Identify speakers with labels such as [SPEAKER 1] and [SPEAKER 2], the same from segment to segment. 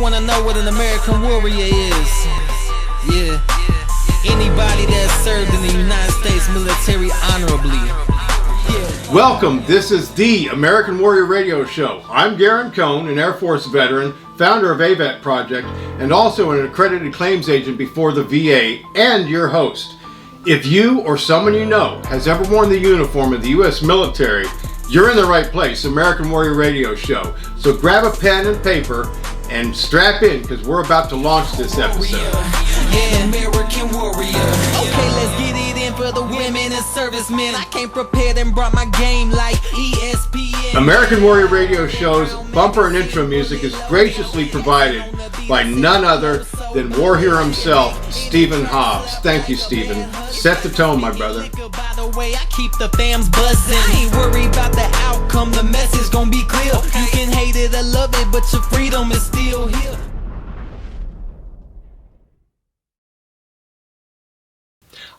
[SPEAKER 1] wanna know what an American warrior is? Yeah. Anybody that served in the United States military honorably. Yeah.
[SPEAKER 2] Welcome, this is the American Warrior Radio Show. I'm Garen Cohn, an Air Force veteran, founder of AVET Project, and also an accredited claims agent before the VA, and your host. If you or someone you know has ever worn the uniform of the U.S. military, you're in the right place, American Warrior Radio Show. So grab a pen and paper and strap in, because we're about to launch this episode.
[SPEAKER 1] Yeah, American Warrior. Okay, let's get it in for the women and servicemen. I came prepared and brought my game like ESPN.
[SPEAKER 2] American Warrior Radio Show's bumper and intro music is graciously provided by none other than war hero himself, Stephen Hobbs. Thank you, Stephen. Set the tone, my brother.
[SPEAKER 1] By the way, I keep the fams buzzing. I ain't worried about the outcome, the message gon' be clear. You can hate it or love it, but your freedom is still here.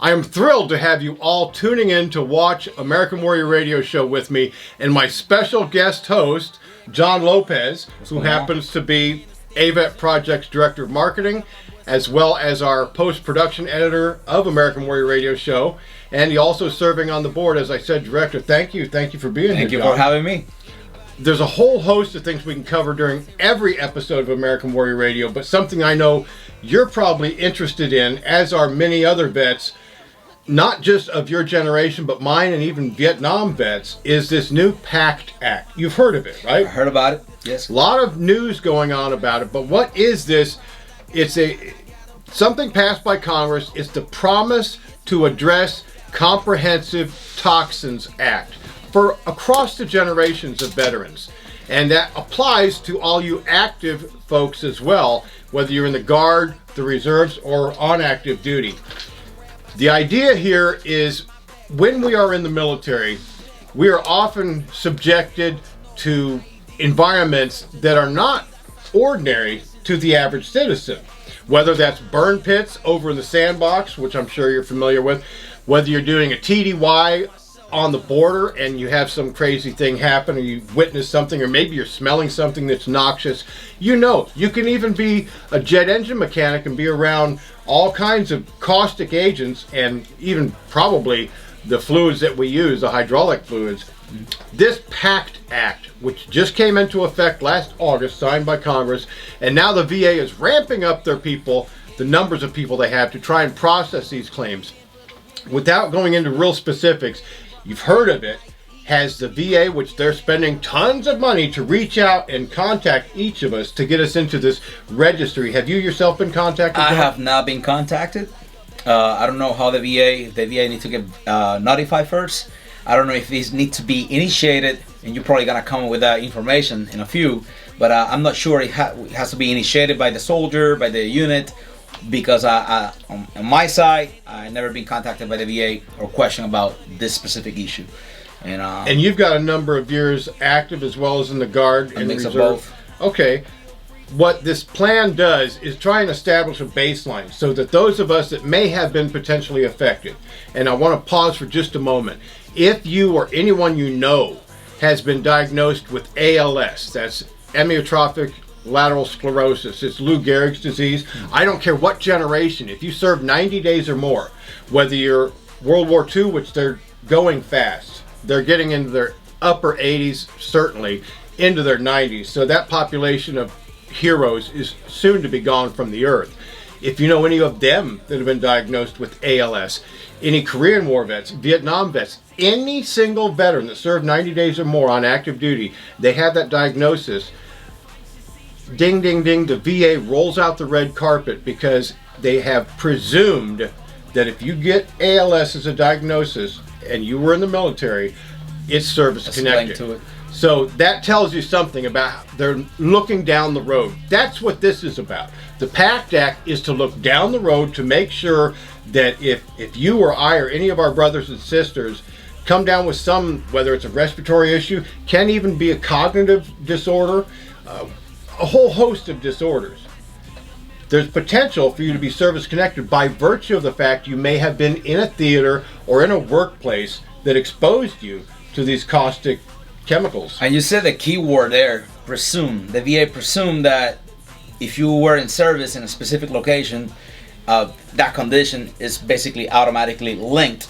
[SPEAKER 2] I am thrilled to have you all tuning in to watch American Warrior Radio Show with me and my special guest host, John Lopez, who happens to be AVET Project's Director of Marketing, as well as our post-production editor of American Warrior Radio Show. And he also serving on the board, as I said, Director. Thank you for being here,
[SPEAKER 3] Thank you
[SPEAKER 2] John.
[SPEAKER 3] for having me.
[SPEAKER 2] There's a whole host of things we can cover during every episode of American Warrior Radio, but something I know you're probably interested in, as are many other vets, not just of your generation, but mine and even Vietnam vets, is this new PACT Act. You've heard of it, right?
[SPEAKER 3] I heard about it, yes.
[SPEAKER 2] A lot of news going on about it, but what is this? It's something passed by Congress. It's the Promise to Address Comprehensive Toxins Act for across the generations of veterans. And that applies to all you active folks as well, whether you're in the Guard, the Reserves, or on active duty. The idea here is when we are in the military, we are often subjected to environments that are not ordinary to the average citizen. Whether that's burn pits over in the sandbox, which I'm sure you're familiar with, whether you're doing a TDY on the border and you have some crazy thing happen, or you witness something, or maybe you're smelling something that's noxious. You can even be a jet engine mechanic and be around all kinds of caustic agents, and even probably the fluids that we use, the hydraulic fluids. This PACT Act, which just came into effect last August, signed by Congress, and now the VA is ramping up their people, the numbers of people they have, to try and process these claims. Without going into real specifics, you've heard of it, has the VA, which they're spending tons of money to reach out and contact each of us to get us into this registry. Have you yourself been contacted?
[SPEAKER 3] I have not been contacted. I don't know how the VA needs to get notified first. I don't know if these need to be initiated, and you're probably going to come up with that information in a few, but I'm not sure it has to be initiated by the soldier, by the unit, because on my side, I've never been contacted by the VA or questioned about this specific issue. And
[SPEAKER 2] you've got a number of years active as well as in the Guard and
[SPEAKER 3] mix
[SPEAKER 2] Reserve.
[SPEAKER 3] of both.
[SPEAKER 2] Okay. What this plan does is try and establish a baseline so that those of us that may have been potentially affected, and I want to pause for just a moment. If you or anyone you know has been diagnosed with ALS, that's amyotrophic lateral sclerosis, it's Lou Gehrig's disease, I don't care what generation, if you served 90 days or more, whether you're World War II, which they're going fast, they're getting into their upper 80s, certainly into their 90s, so that population of heroes is soon to be gone from the earth. If you know any of them that have been diagnosed with ALS, any Korean War vets, Vietnam vets, any single veteran that served 90 days or more on active duty, they have that diagnosis. Ding, ding, ding, the VA rolls out the red carpet, because they have presumed that if you get ALS as a diagnosis and you were in the military, it's service connected.
[SPEAKER 3] To it.
[SPEAKER 2] So that tells you something about they're looking down the road. That's what this is about. The PACT Act is to look down the road to make sure that if you or I or any of our brothers and sisters come down with some, whether it's a respiratory issue, can even be a cognitive disorder, a whole host of disorders, there's potential for you to be service connected by virtue of the fact you may have been in a theater or in a workplace that exposed you to these caustic chemicals.
[SPEAKER 3] And you said the key word there, presume. The VA presumed that if you were in service in a specific location, that condition is basically automatically linked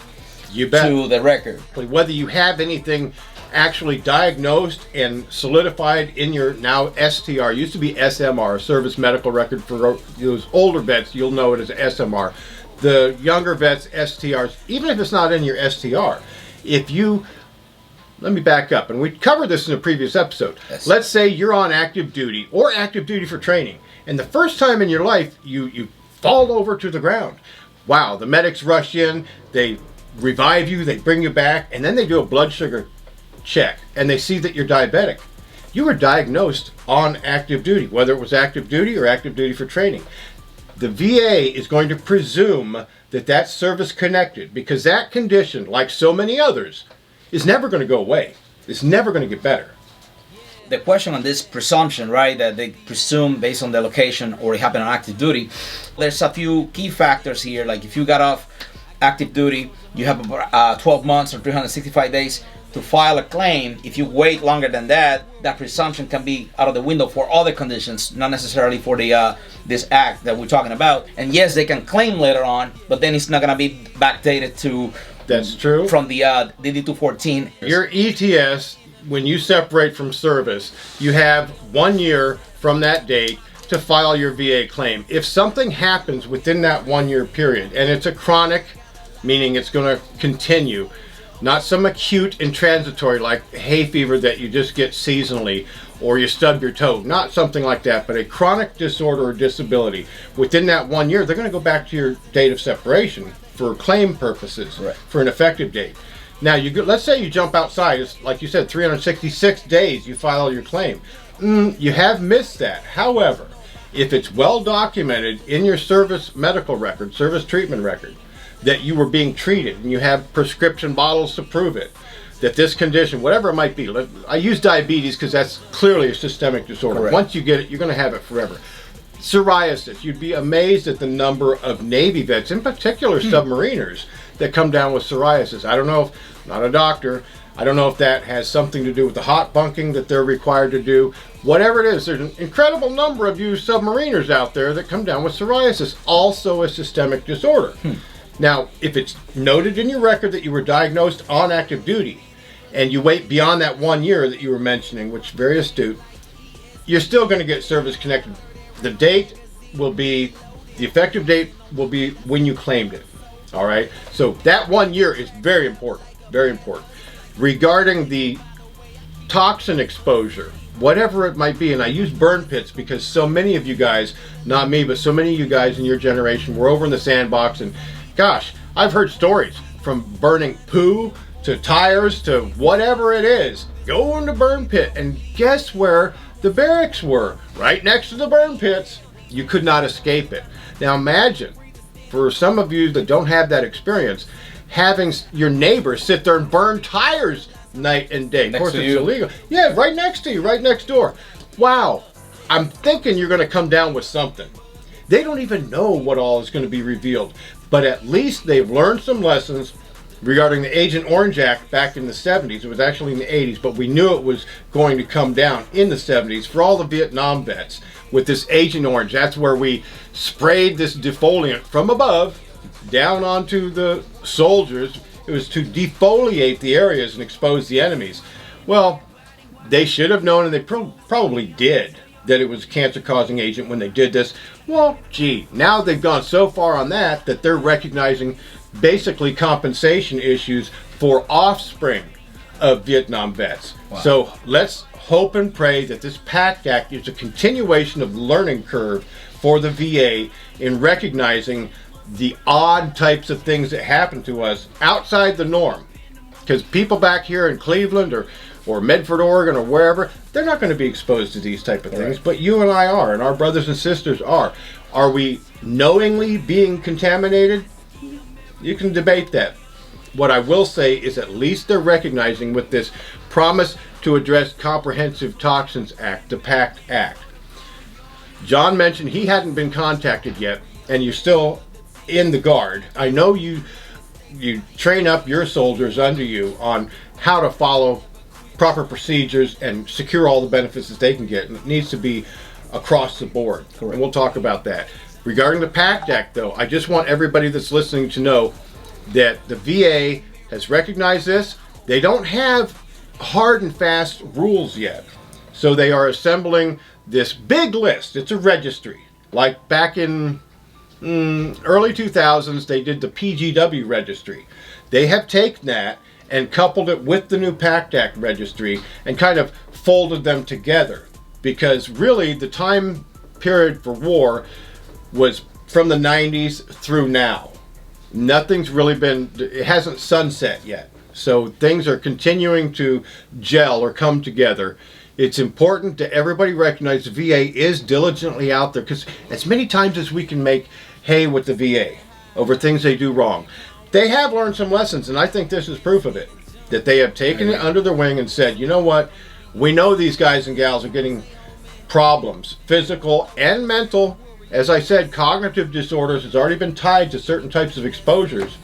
[SPEAKER 2] You bet.
[SPEAKER 3] to the record.
[SPEAKER 2] Whether you have anything actually diagnosed and solidified in your now STR, used to be SMR, Service Medical Record. For those older vets, you'll know it as SMR. The younger vets, STRs, even if it's not in your STR, if you, let me back up, and we covered this in a previous episode.
[SPEAKER 3] Yes.
[SPEAKER 2] Let's say you're on active duty or active duty for training, and the first time in your life you fall over to the ground. Wow, the medics rush in, they revive you, they bring you back, and then they do a blood sugar check, and they see that you're diabetic. You were diagnosed on active duty, whether it was active duty or active duty for training. The VA is going to presume that that's service connected, because that condition, like so many others, is never going to go away. It's never going to get better.
[SPEAKER 3] The question on this presumption, right, that they presume based on the location or it happened on active duty, there's a few key factors here. Like if you got off active duty, you have 12 months or 365 days to file a claim. If you wait longer than that, that presumption can be out of the window for other conditions, not necessarily for the this act that we're talking about. And yes, they can claim later on, but then it's not going to be backdated to.
[SPEAKER 2] That's true.
[SPEAKER 3] From the DD-214.
[SPEAKER 2] Your ETS, when you separate from service, you have 1 year from that date to file your VA claim. If something happens within that 1 year period, and it's a chronic, meaning it's going to continue, not some acute and transitory like hay fever that you just get seasonally or you stub your toe, not something like that, but a chronic disorder or disability, within that 1 year, they're going to go back to your date of separation for claim purposes,
[SPEAKER 3] right,
[SPEAKER 2] for an effective date. Now, let's say you jump outside, it's like you said, 366 days you file your claim. You have missed that. However, if it's well documented in your service medical record, service treatment record, that you were being treated and you have prescription bottles to prove it, that this condition, whatever it might be, I use diabetes because that's clearly a systemic disorder.
[SPEAKER 3] Correct.
[SPEAKER 2] Once you get it, you're going to have it forever. Psoriasis, you'd be amazed at the number of Navy vets, in particular submariners, that come down with psoriasis. I don't know if, I'm not a doctor, I don't know if that has something to do with the hot bunking that they're required to do. Whatever it is, there's an incredible number of you submariners out there that come down with psoriasis, also a systemic disorder. Now, if it's noted in your record that you were diagnosed on active duty, and you wait beyond that 1 year that you were mentioning, which is very astute, you're still going to get service connected. The date will be, the effective date will be when you claimed it. All right? So that 1 year is very important, very important. Regarding the toxin exposure, whatever it might be, and I use burn pits because so many of you guys, not me, but so many of you guys in your generation were over in the sandbox, and gosh, I've heard stories from burning poo to tires to whatever it is. Go in the burn pit, and guess where the barracks were? Right next to the burn pits. You could not escape it. Now imagine, for some of you that don't have that experience, having your neighbor sit there and burn tires night and day. Of course, it's illegal. Yeah, right next to you, right next door. Wow. I'm thinking you're going to come down with something. They don't even know what all is going to be revealed, but at least they've learned some lessons regarding the Agent Orange Act back in the 70s. It was actually in the 80s, but we knew it was going to come down in the 70s for all the Vietnam vets with this Agent Orange. That's where we sprayed this defoliant from above down onto the soldiers. It was to defoliate the areas and expose the enemies. Well, they should have known, and they probably did, that it was a cancer-causing agent when they did this. Well, gee, now they've gone so far on that they're recognizing basically compensation issues for offspring of Vietnam vets. Wow. So let's hope and pray that this PACT Act is a continuation of the learning curve for the VA in recognizing the odd types of things that happen to us outside the norm. Because people back here in Cleveland or Medford, Oregon, or wherever, they're not going to be exposed to these type of things, but you and I are, and our brothers and sisters are. Are we knowingly being contaminated? You can debate that. What I will say is at least they're recognizing with this promise to address Comprehensive Toxins Act, the PACT Act. John mentioned he hadn't been contacted yet, and you're still in the Guard. I know you train up your soldiers under you on how to follow proper procedures and secure all the benefits that they can get, and it needs to be across the board.
[SPEAKER 3] Correct.
[SPEAKER 2] And we'll talk about that. Regarding the PACT Act, though, I just want everybody that's listening to know that the VA has recognized this. They don't have hard and fast rules yet. So they are assembling this big list. It's a registry. Like back in early 2000s, they did the PGW registry. They have taken that and coupled it with the new PACT Act registry and kind of folded them together. Because really, the time period for war was from the 90s through now. Nothing's really it hasn't sunset yet. So things are continuing to gel or come together. It's important to everybody recognize the VA is diligently out there, because as many times as we can make hay with the VA over things they do wrong, they have learned some lessons, and I think this is proof of it. That they have taken it under their wing and said, you know what, we know these guys and gals are getting problems, physical and mental. As I said, cognitive disorders has already been tied to certain types of exposures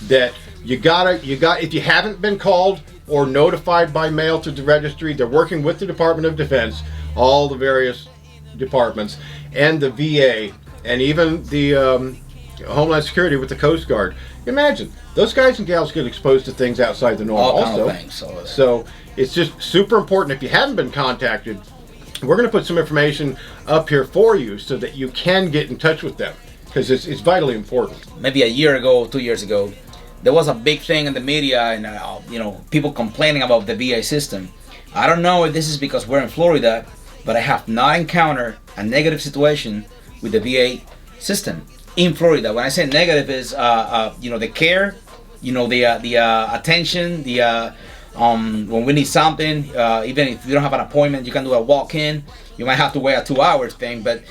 [SPEAKER 2] that if you haven't been called or notified by mail to the registry, they're working with the Department of Defense, all the various departments, and the VA, and even the Homeland Security with the Coast Guard. Imagine, those guys and gals get exposed to things outside the norm also. So it's just super important. If you haven't been contacted, we're going to put some information up here for you so that you can get in touch with them, because it's vitally important.
[SPEAKER 3] Maybe a year ago, 2 years ago, there was a big thing in the media, and people complaining about the VA system. I don't know if this is because we're in Florida, but I have not encountered a negative situation with the VA system in Florida. When I say negative, is the care, the attention, when we need something, even if you don't have an appointment, you can do a walk-in. You might have to wait a 2 hours thing, but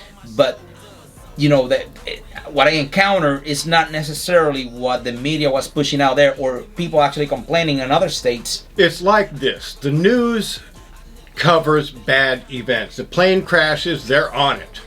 [SPEAKER 3] what I encounter is not necessarily what the media was pushing out there, or people actually complaining in other states.
[SPEAKER 2] It's like this. The news covers bad events. The plane crashes, they're on it.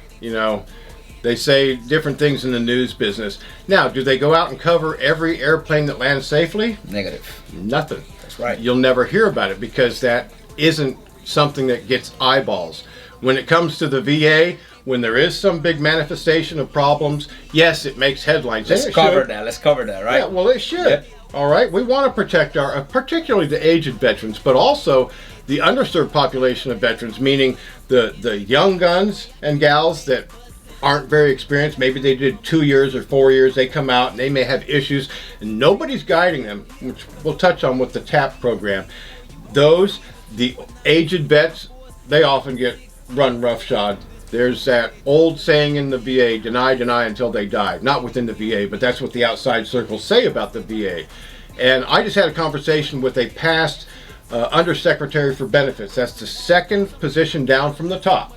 [SPEAKER 2] They say different things in the news business. Now, do they go out and cover every airplane that lands safely?
[SPEAKER 3] Negative.
[SPEAKER 2] Nothing.
[SPEAKER 3] That's right.
[SPEAKER 2] You'll never hear about it because that isn't something that gets eyeballs. When it comes to the VA, when there is some big manifestation of problems, yes, it makes headlines.
[SPEAKER 3] Let's cover that, right?
[SPEAKER 2] Yeah, well, it should.
[SPEAKER 3] Yep.
[SPEAKER 2] All right. We want to protect particularly the aged veterans, but also the underserved population of veterans, meaning the young guns and gals that aren't very experienced. Maybe they did 2 years or 4 years. They come out and they may have issues, and nobody's guiding them, which we'll touch on with the TAP program. The aged vets, they often get run roughshod. There's that old saying in the VA, deny until they die. Not within the VA, but that's what the outside circles say about the VA. And I just had a conversation with a past Undersecretary for Benefits. That's the second position down from the top.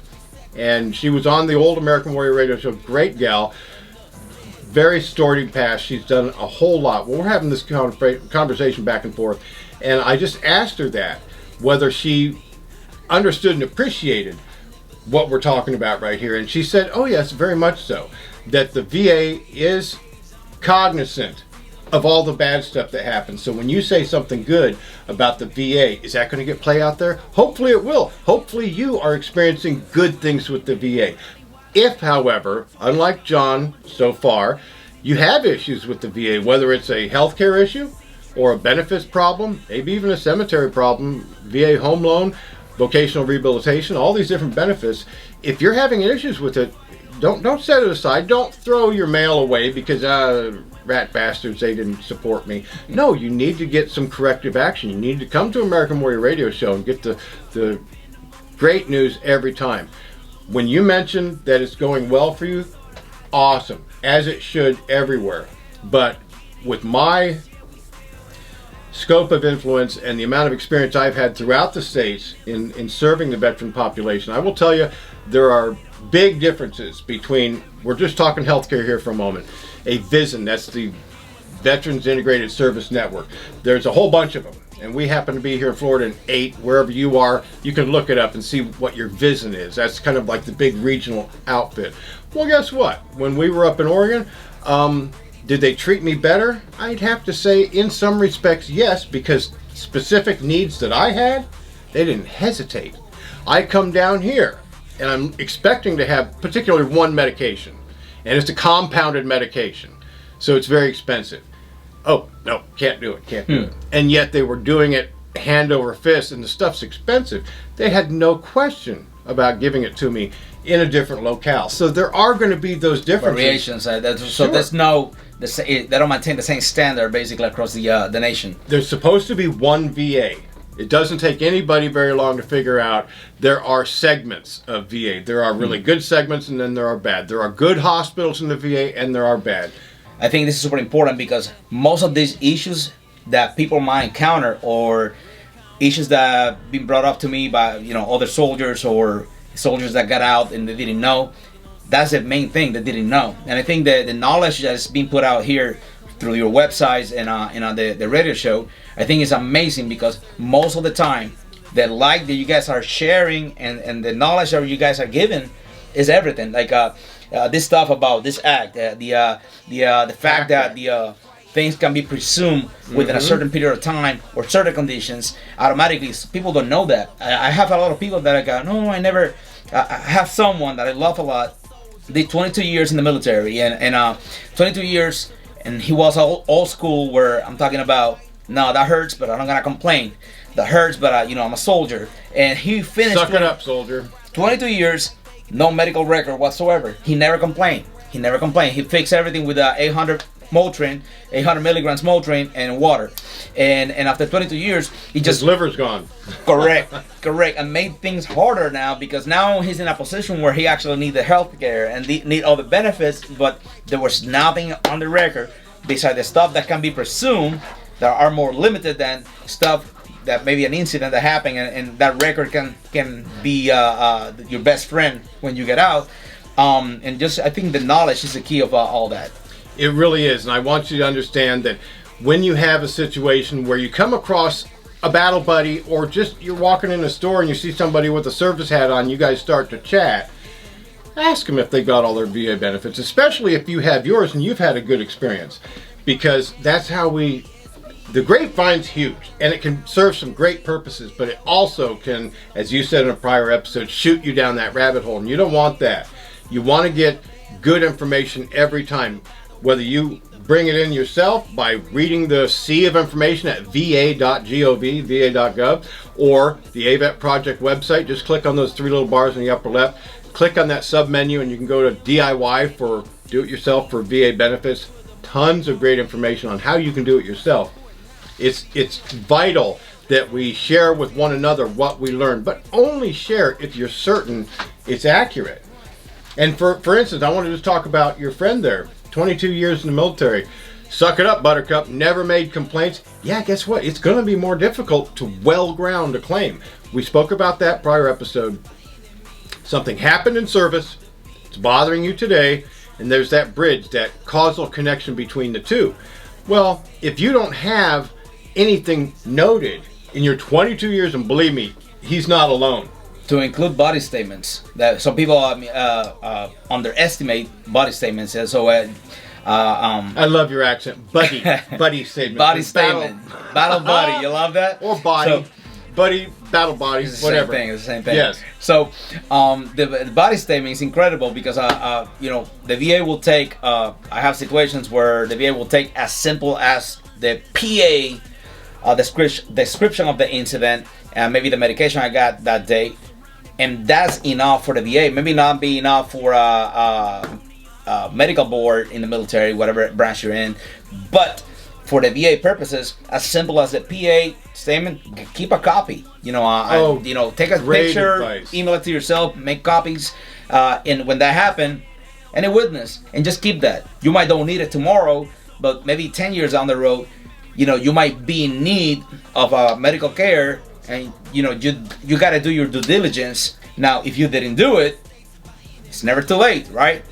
[SPEAKER 2] And she was on the old American Warrior radio show. Great gal. Very storied past. She's done a whole lot. Well, we're having this conversation back and forth. And I just asked her that, whether she understood and appreciated what we're talking about right here. And she said, oh yes, very much so. That the VA is cognizant of all the bad stuff that happens. So when you say something good about the VA, is that going to get play out there? Hopefully it will. Hopefully you are experiencing good things with the VA. If, however, unlike John so far, you have issues with the VA, whether it's a healthcare issue or a benefits problem, maybe even a cemetery problem, VA home loan, vocational rehabilitation, all these different benefits, if you're having issues with it, don't set it aside. Don't throw your mail away because rat bastards, they didn't support me. No, you need to get some corrective action. You need to come to American Warrior Radio Show and get the great news every time. When you mention that it's going well for you, awesome, as it should everywhere. But with my scope of influence and the amount of experience I've had throughout the states in serving the veteran population, I will tell you there are big differences between, we're just talking healthcare here for a moment, a VISN, that's the Veterans Integrated Service Network. There's a whole bunch of them, and we happen to be here in Florida in 8, wherever you are, you can look it up and see what your VISN is. That's kind of like the big regional outfit. Well, guess what? When we were up in Oregon, did they treat me better? I'd have to say in some respects, yes, because specific needs that I had, they didn't hesitate. I come down here and I'm expecting to have particularly one medication, and it's a compounded medication, so it's very expensive. Oh, no, can't do it. And yet they were doing it hand over fist, and the stuff's expensive. They had no question about giving it to me in a different locale. So there are going to be those differences.
[SPEAKER 3] Variations. So there's no, they don't maintain the same standard basically across the nation.
[SPEAKER 2] There's supposed to be one VA. It doesn't take anybody very long to figure out there are segments of VA. There are really good segments, and then there are bad. There are good hospitals in the VA, and there are bad.
[SPEAKER 3] I think this is super important because most of these issues that people might encounter, or issues that have been brought up to me by other soldiers or soldiers that got out and they didn't know, that's the main thing, they didn't know. And I think that the knowledge that is being put out here through your websites and on the radio show, I think is amazing, because most of the time the like that you guys are sharing and the knowledge that you guys are giving is everything. Like this stuff about this act, the fact that the things can be presumed within a certain period of time or certain conditions automatically. People don't know that. I have a lot of people that I go, no, I never. I have someone that I love a lot. Did 22 years in the military, and 22 years, and he was old school. Where I'm talking about, no, that hurts, but I'm not gonna complain. That hurts, but I'm a soldier, and he finished.
[SPEAKER 2] Suck it up, soldier.
[SPEAKER 3] 22 years, no medical record whatsoever. He never complained. He fixed everything with 800 Motrin, 800 milligrams Motrin, and water. And after 22 years, he just...
[SPEAKER 2] His liver's gone.
[SPEAKER 3] Correct. And made things harder now, because now he's in a position where he actually needs the health care and need all the benefits, but there was nothing on the record besides the stuff that can be presumed that are more limited than stuff that maybe an incident that happened, and that record can be your best friend when you get out. And just, I think the knowledge is the key of all that.
[SPEAKER 2] It really is, and I want you to understand that when you have a situation where you come across a battle buddy, or just you're walking in a store and you see somebody with a service hat on, you guys start to chat, ask them if they got all their VA benefits, especially if you have yours and you've had a good experience, because that's how the grapevine's huge, and it can serve some great purposes, but it also can, as you said in a prior episode, shoot you down that rabbit hole, and you don't want that. You want to get good information every time, whether you bring it in yourself by reading the sea of information at va.gov, va.gov, or the AVET Project website. Just click on those three little bars in the upper left, click on that sub menu, and you can go to DIY for do-it-yourself for VA benefits. Tons of great information on how you can do it yourself. It's vital that we share with one another what we learn, but only share if you're certain it's accurate. And for instance, I want to just talk about your friend there, 22 years in the military. Suck it up, Buttercup. Never made complaints. Yeah, guess what? It's going to be more difficult to well ground a claim. We spoke about that prior episode. Something happened in service. It's bothering you today, and there's that bridge, that causal connection between the two. Well, if you don't have anything noted in your 22 years, and believe me, he's not alone.
[SPEAKER 3] To include body statements, that some people underestimate body statements. So
[SPEAKER 2] I love your accent, buddy statement.
[SPEAKER 3] Body statement, battle buddy. You love that?
[SPEAKER 2] Or body, buddy, battle body,
[SPEAKER 3] it's
[SPEAKER 2] whatever.
[SPEAKER 3] It's the same thing.
[SPEAKER 2] Yes.
[SPEAKER 3] So the body statement is incredible, because the VA will take. I have situations where the VA will take as simple as the PA description of the incident, and maybe the medication I got that day. And that's enough for the VA. Maybe not be enough for a medical board in the military, whatever branch you're in. But for the VA purposes, as simple as the PA statement, keep a copy. Take a picture,
[SPEAKER 2] advice.
[SPEAKER 3] Email it to yourself, make copies. And when that happens, any witness, and just keep that. You might don't need it tomorrow, but maybe 10 years down the road, you might be in need of medical care. And you got to do your due diligence. Now, if you didn't do it, it's never too late, right?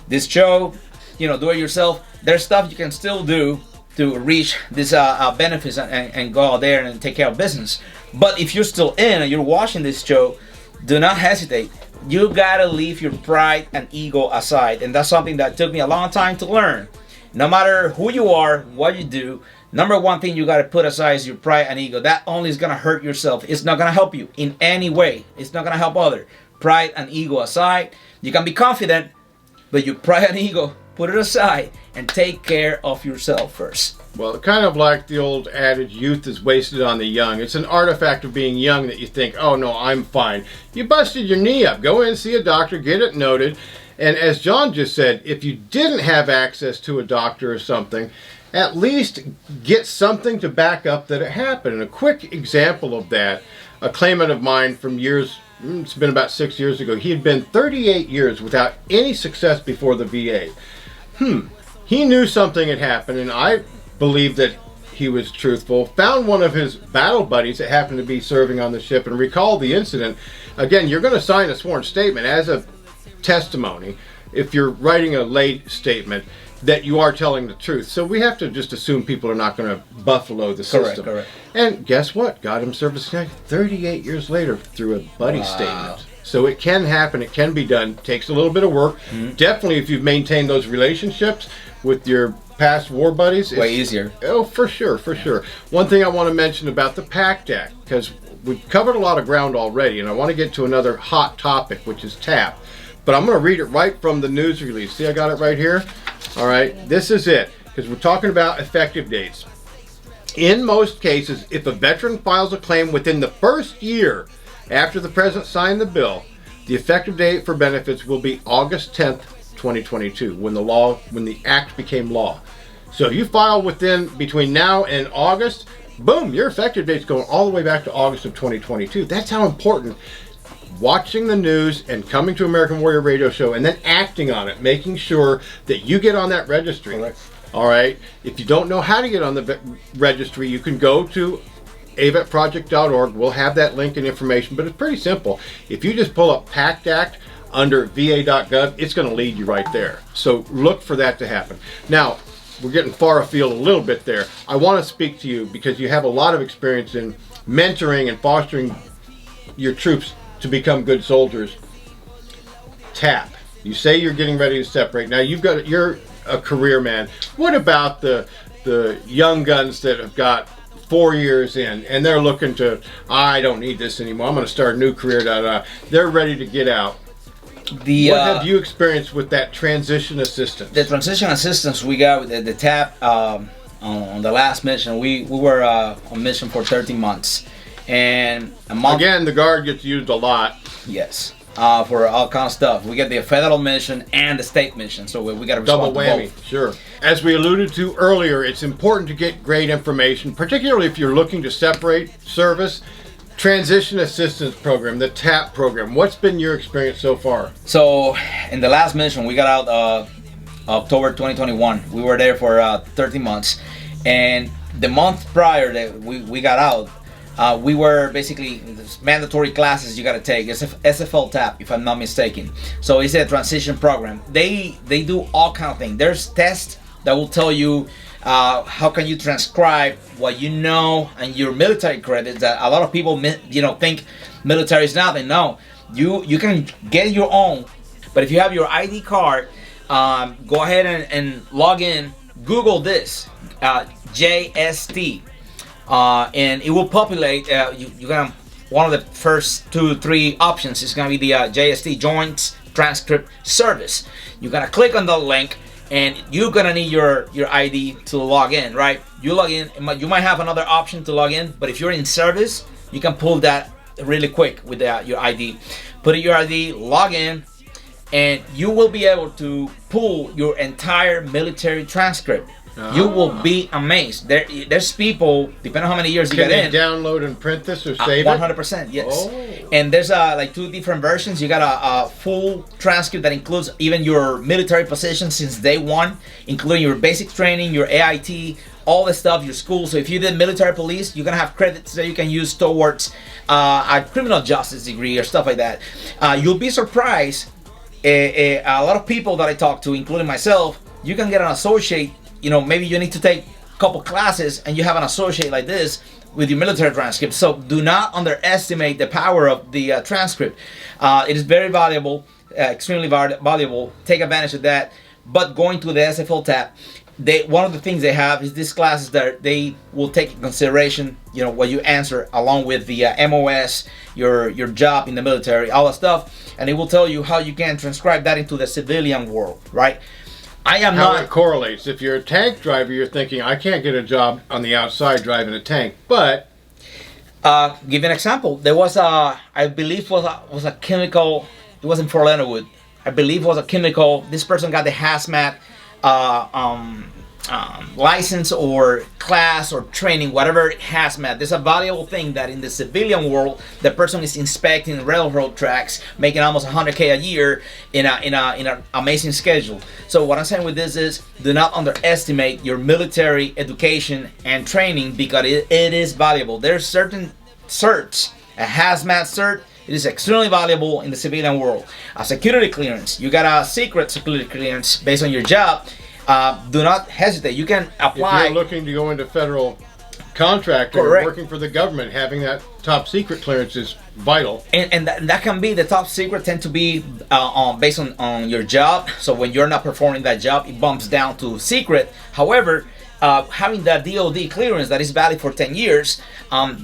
[SPEAKER 3] This show, do it yourself. There's stuff you can still do to reach these benefits and go out there and take care of business. But if you're still in and you're watching this show, do not hesitate. You got to leave your pride and ego aside. And that's something that took me a long time to learn. No matter who you are, what you do, number one thing you got to put aside is your pride and ego. That only is going to hurt yourself. It's not going to help you in any way. It's not going to help others. pride and ego aside. You can be confident, but your pride and ego, put it aside and take care of yourself first.
[SPEAKER 2] Well, kind of like the old adage, youth is wasted on the young. It's an artifact of being young that you think, oh no, I'm fine. You busted your knee up. Go in, see a doctor, get it noted. And as John just said, if you didn't have access to a doctor or something, at least get something to back up that it happened. And a quick example of that, a claimant of mine from years, it's been about 6 years ago, he had been 38 years without any success before the VA. He knew something had happened, and I believed that he was truthful. Found one of his battle buddies that happened to be serving on the ship and recalled the incident. Again, you're going to sign a sworn statement as a testimony if you're writing a lay statement that you are telling the truth. So we have to just assume people are not going to buffalo the system.
[SPEAKER 3] Correct.
[SPEAKER 2] And guess what? Got him service connected 38 years later through a buddy statement. So it can happen. It can be done. Takes a little bit of work. Definitely if you've maintained those relationships with your past war buddies.
[SPEAKER 3] Way easier.
[SPEAKER 2] Oh, for sure. One thing I want to mention about the PACT Act, because we've covered a lot of ground already, and I want to get to another hot topic, which is TAP. But I'm going to read it right from the news release. See, I got it right here. All right, this is it, because we're talking about effective dates. In most cases, if a veteran files a claim within the first year after the president signed the bill, the effective date for benefits will be August 10th, 2022, when the act became law. So if you file between now and August, boom, your effective date's going all the way back to August of 2022. That's how important watching the news and coming to American Warrior Radio Show and then acting on it, making sure that you get on that registry.
[SPEAKER 3] Correct.
[SPEAKER 2] All right. If you don't know how to get on the registry, you can go to avetproject.org. We'll have that link and information, but it's pretty simple. If you just pull up PACT Act under va.gov, it's going to lead you right there. So look for that to happen. Now, we're getting far afield a little bit there. I want to speak to you because you have a lot of experience in mentoring and fostering your troops to become good soldiers. TAP. You say you're getting ready to separate. Now you're a career man. What about the young guns that have got 4 years in and they're looking to, I don't need this anymore, I'm going to start a new career, they're ready to get out. What have you experienced with that transition assistance?
[SPEAKER 3] The transition assistance we got with the TAP on the last mission, we were on mission for 13 months. And a month.
[SPEAKER 2] Again, the Guard gets used a lot.
[SPEAKER 3] Yes, for all kind of stuff. We get the federal mission and the state mission, so we got to respond
[SPEAKER 2] double whammy.
[SPEAKER 3] To both.
[SPEAKER 2] Sure. As we alluded to earlier, it's important to get great information, particularly if you're looking to separate service. Transition Assistance Program, the TAP program. What's been your experience so far?
[SPEAKER 3] So, in the last mission, we got out October 2021. We were there for 13 months, and the month prior that we got out. We were basically mandatory classes you got to take. It's SFL TAP, if I'm not mistaken. So it's a transition program. They do all kind of things. There's tests that will tell you how can you transcribe what you know and your military credits. That a lot of people think military is nothing. No, you can get your own. But if you have your ID card, go ahead and log in. Google this JST. And it will populate. You're gonna one of the first 2-3 options is gonna be the JST Joint Transcript Service. You're gonna click on the link, and you're gonna need your ID to log in, right? You log in. You might have another option to log in, but if you're in service, you can pull that really quick with your ID. Put in your ID, log in, and you will be able to pull your entire military transcript. You will be amazed. There's people, depending on how many years you get in.
[SPEAKER 2] Can they download and print this or save
[SPEAKER 3] 100%, yes.
[SPEAKER 2] Oh.
[SPEAKER 3] And there's like 2 different versions. You got a full transcript that includes even your military position since day one, including your basic training, your AIT, all the stuff, your school. So if you did military police, you're gonna have credits that you can use towards a criminal justice degree or stuff like that. You'll be surprised. A lot of people that I talk to, including myself, you can get an associate. Maybe you need to take a couple classes and you have an associate like this with your military transcript. So do not underestimate the power of the transcript. It is very valuable, extremely valuable. Take advantage of that. But going to the SFL TAP, one of the things they have is these classes that they will take in consideration, you know, what you answer along with the MOS, your job in the military, all that stuff, and it will tell you how you can transcribe that into the civilian world, right? I am
[SPEAKER 2] How
[SPEAKER 3] not.
[SPEAKER 2] it correlates. If you're a tank driver, you're thinking, I can't get a job on the outside driving a tank, but
[SPEAKER 3] Give you an example. There was I believe was a chemical. It wasn't for Leonardwood. I believe it was a chemical. This person got the hazmat license or class or training, whatever hazmat. There's a valuable thing that in the civilian world, the person is inspecting railroad tracks, making almost 100K a year in an amazing schedule. So what I'm saying with this is, do not underestimate your military education and training, because it is valuable. There's certain certs, a hazmat cert. It is extremely valuable in the civilian world. A security clearance, you got a secret security clearance based on your job. Do not hesitate. You can apply.
[SPEAKER 2] if you're looking to go into federal contracting or
[SPEAKER 3] Correct.
[SPEAKER 2] working for the government, having that top secret clearance is vital.
[SPEAKER 3] And that can be the top secret, tend to be based on your job. So when you're not performing that job, it bumps down to secret. However, having that DOD clearance that is valid for 10 years,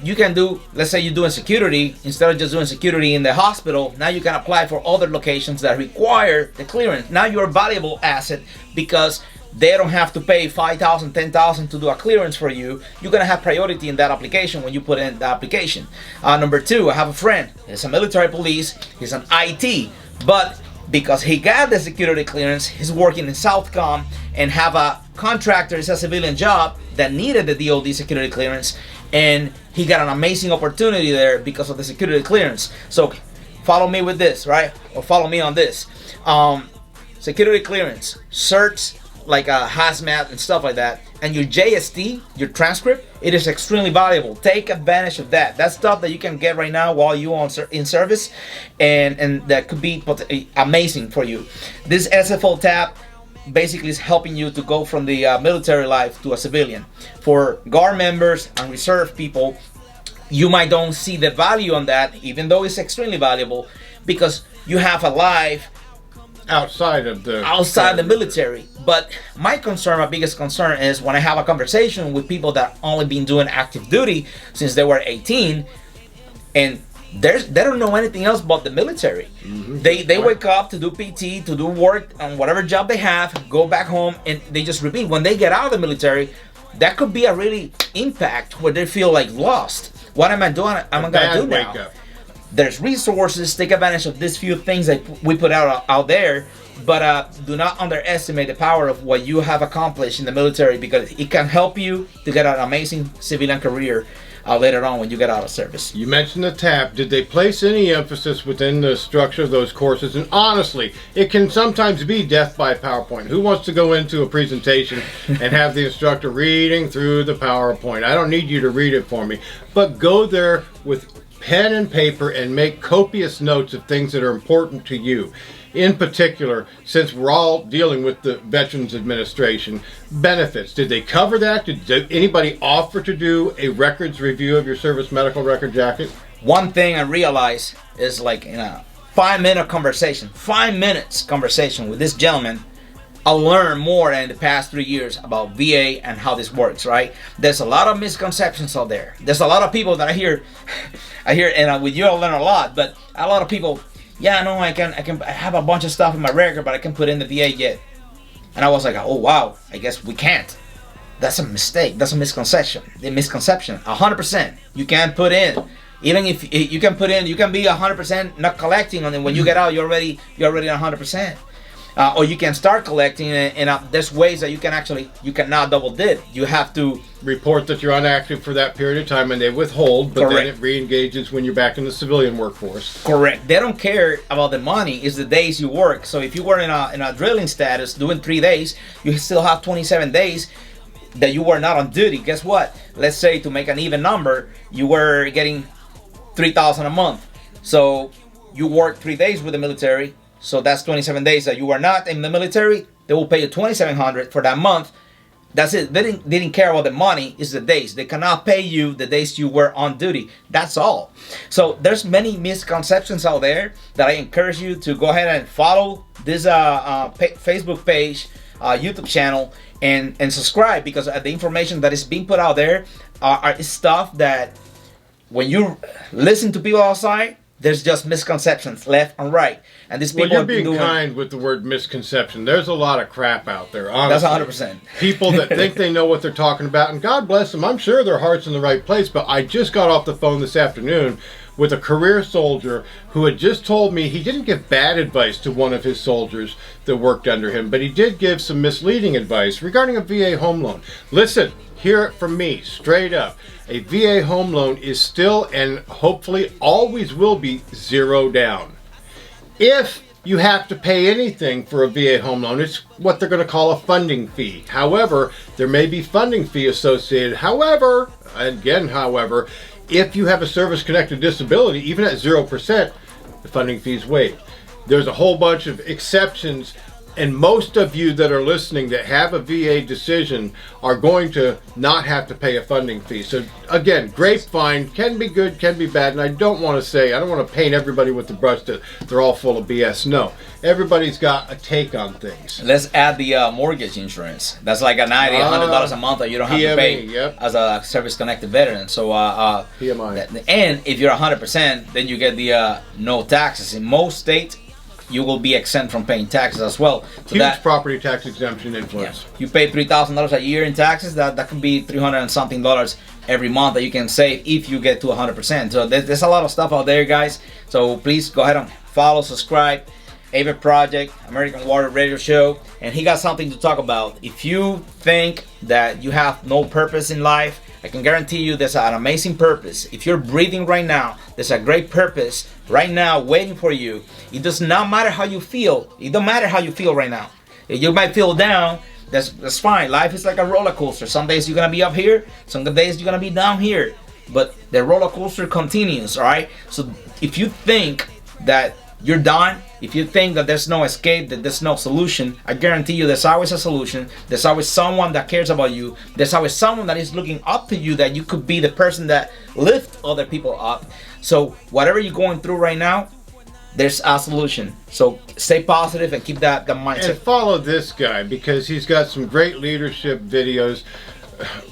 [SPEAKER 3] you can do, let's say you're doing security, instead of just doing security in the hospital, now you can apply for other locations that require the clearance. Now you're a valuable asset, because they don't have to pay $5,000, $10,000 to do a clearance for you. You're gonna have priority in that application when you put in the application. Number two, I have a friend. He's a military police. He's an IT, but because he got the security clearance, he's working in Southcom and have a contractor. It's a civilian job that needed the DoD security clearance, and he got an amazing opportunity there because of the security clearance. So follow me with this, right? Or follow me on this. Security clearance, certs, like a hazmat and stuff like that, and your JST, your transcript, it is extremely valuable. Take advantage of that. That's stuff that you can get right now while you are in service, and that could be amazing for you. This SFO tab basically is helping you to go from the military life to a civilian. For Guard members and reserve people, you might don't see the value on that, even though it's extremely valuable, because you have a life
[SPEAKER 2] Outside
[SPEAKER 3] the military. But my concern, my biggest concern, is when I have a conversation with people that only been doing active duty since they were 18, and they don't know anything else but the military.
[SPEAKER 2] Mm-hmm.
[SPEAKER 3] They wake up to do PT, to do work on whatever job they have, go back home, and they just repeat. When they get out of the military, that could be a really impact where they feel like lost. What am I doing? I'm gonna do now.
[SPEAKER 2] Wake-up.
[SPEAKER 3] There's resources. Take advantage of these few things that we put out there, but do not underestimate the power of what you have accomplished in the military, because it can help you to get an amazing civilian career later on when you get out of service.
[SPEAKER 2] You mentioned the TAP. Did they place any emphasis within the structure of those courses? And honestly, it can sometimes be death by PowerPoint. Who wants to go into a presentation and have the instructor reading through the PowerPoint? I don't need you to read it for me. But go there with pen and paper and make copious notes of things that are important to you. In particular, since we're all dealing with the Veterans Administration, benefits. Did they cover that? Did anybody offer to do a records review of your service medical record jacket?
[SPEAKER 3] One thing I realized is, like, in a 5-minute conversation, 5 minutes conversation with this gentleman, I learned more in the past 3 years about VA and how this works, right? There's a lot of misconceptions out there. There's a lot of people that I hear, and with you I learn a lot, but a lot of people, yeah, no, I have a bunch of stuff in my record, but I can't put in the VA yet. And I was like, oh wow, I guess we can't. That's a mistake. That's a misconception. 100%. You can't put in. Even if you can put in, you can be 100% not collecting on it. When you get out, you're already 100%. Or you can start collecting, and there's ways that you cannot double dip. You have to
[SPEAKER 2] report that you're inactive for that period of time, and they withhold, but
[SPEAKER 3] Correct.
[SPEAKER 2] then it re-engages when you're back in the civilian workforce.
[SPEAKER 3] Correct. They don't care about the money. It's the days you work. So if you were in a drilling status doing 3 days, you still have 27 days that you were not on duty. Guess what? Let's say, to make an even number, you were getting $3,000 a month. So you work 3 days with the military. So that's 27 days that you are not in the military. They will pay you $2,700 for that month. That's it. They didn't care about the money. It's the days. They cannot pay you the days you were on duty. That's all. So there's many misconceptions out there that I encourage you to go ahead and follow this Facebook page. YouTube channel and subscribe, because the information that is being put out there is stuff that when you listen to people outside, there's just misconceptions left and right. And these people
[SPEAKER 2] Well, you're
[SPEAKER 3] have been
[SPEAKER 2] being
[SPEAKER 3] doing,
[SPEAKER 2] kind with the word misconception. There's a lot of crap out there, honestly.
[SPEAKER 3] That's 100%.
[SPEAKER 2] People that think they know what they're talking about, and God bless them. I'm sure their heart's in the right place, but I just got off the phone this afternoon with a career soldier who had just told me he didn't give bad advice to one of his soldiers that worked under him, but he did give some misleading advice regarding a VA home loan. Listen, hear it from me, straight up. A VA home loan is still, and hopefully always will be, zero down. If you have to pay anything for a VA home loan, it's what they're going to call a funding fee. However, there may be funding fee associated. However, if you have a service-connected disability, even at 0%, the funding fee is waived. There's a whole bunch of exceptions, and most of you that are listening that have a VA decision are going to not have to pay a funding fee. So again, grapevine can be good, can be bad, and I don't want to paint everybody with the brush that they're all full of BS. No, everybody's got a take on things.
[SPEAKER 3] Let's add the mortgage insurance. That's like a $100 a month that you don't have to pay
[SPEAKER 2] yep.
[SPEAKER 3] as a service-connected veteran. So
[SPEAKER 2] PMI.
[SPEAKER 3] And if you're 100%, then you get the no taxes. In most states, you will be exempt from paying taxes as well. So
[SPEAKER 2] Huge property tax exemption influence.
[SPEAKER 3] You pay $3,000 a year in taxes. That could be $300 and something every month that you can save if you get to 100%. So there's a lot of stuff out there, guys. So please go ahead and follow, subscribe. Ava Project, American Warrior Radio Show, and he got something to talk about. If you think that you have no purpose in life, I can guarantee you there's an amazing purpose. If you're breathing right now, there's a great purpose right now waiting for you. It does not matter how you feel. It don't matter how you feel right now. If you might feel down, that's fine. Life is like a roller coaster. Some days you're gonna be up here, some days you're gonna be down here. But the roller coaster continues, all right? So if you think that you're done, if you think that there's no escape, that there's no solution, I guarantee you there's always a solution. There's always someone that cares about you. There's always someone that is looking up to you, that you could be the person that lifts other people up. So whatever you're going through right now, there's a solution. So stay positive and keep that mindset.
[SPEAKER 2] And follow this guy, because he's got some great leadership videos.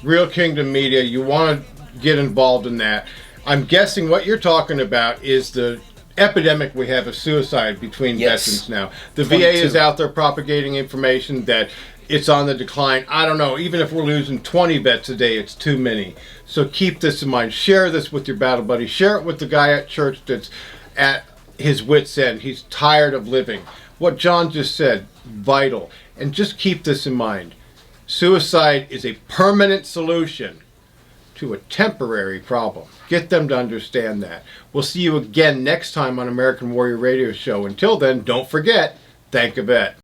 [SPEAKER 2] Real Kingdom Media, you want to get involved in that. I'm guessing what you're talking about is the epidemic we have of suicide between veterans now. The
[SPEAKER 3] 22.
[SPEAKER 2] VA is out there propagating information that it's on the decline. I don't know, even if we're losing 20 vets a day, it's too many. So keep this in mind. Share this with your battle buddy. Share it with the guy at church that's at his wit's end. He's tired of living. What John just said, vital. And just keep this in mind. Suicide is a permanent solution to a temporary problem. Get them to understand that. We'll see you again next time on American Warrior Radio Show. Until then, don't forget, thank a vet.